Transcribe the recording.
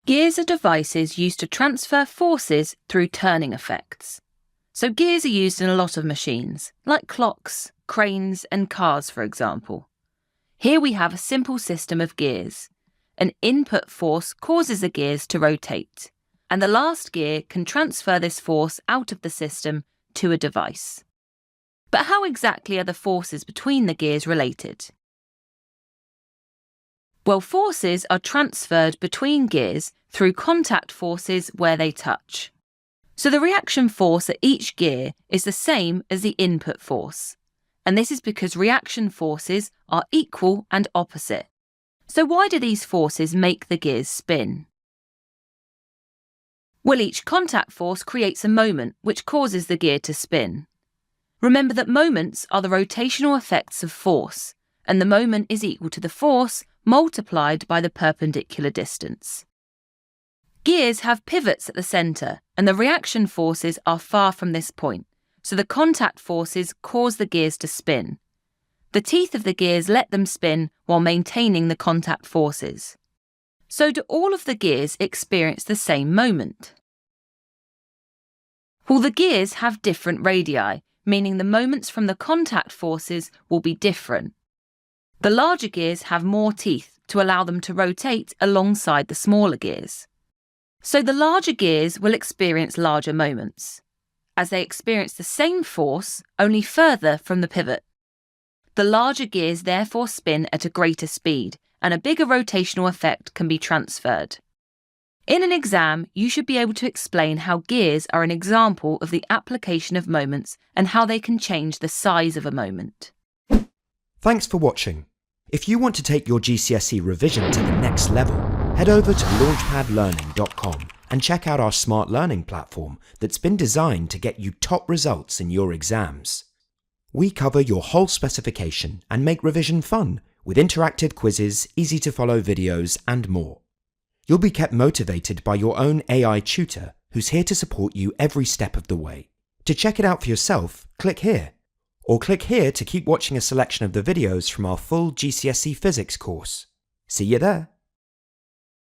Gears are devices used to transfer forces through turning effects. So gears are used in a lot of machines, like clocks, cranes and cars, for example. Here we have a simple system of gears. An input force causes the gears to rotate, and the last gear can transfer this force out of the system to a device. But how exactly are the forces between the gears related? Well, forces are transferred between gears through contact forces where they touch. So the reaction force at each gear is the same as the input force, and this is because reaction forces are equal and opposite. So why do these forces make the gears spin? Well, each contact force creates a moment which causes the gear to spin. Remember that moments are the rotational effects of force, and the moment is equal to the force multiplied by the perpendicular distance. Gears have pivots at the centre, and the reaction forces are far from this point, so the contact forces cause the gears to spin. The teeth of the gears let them spin while maintaining the contact forces. So do all of the gears experience the same moment? Well, the gears have different radii, meaning the moments from the contact forces will be different. The larger gears have more teeth to allow them to rotate alongside the smaller gears. So the larger gears will experience larger moments, as they experience the same force, only further from the pivot. The larger gears therefore spin at a greater speed, and a bigger rotational effect can be transferred. In an exam, you should be able to explain how gears are an example of the application of moments and how they can change the size of a moment. Thanks for watching. If you want to take your GCSE revision to the next level, head over to launchpadlearning.com and check out our smart learning platform that's been designed to get you top results in your exams. We cover your whole specification and make revision fun with interactive quizzes, easy-to-follow videos and more. You'll be kept motivated by your own AI tutor who's here to support you every step of the way. To check it out for yourself, click here. Or click here to keep watching a selection of the videos from our full GCSE Physics course. See you there!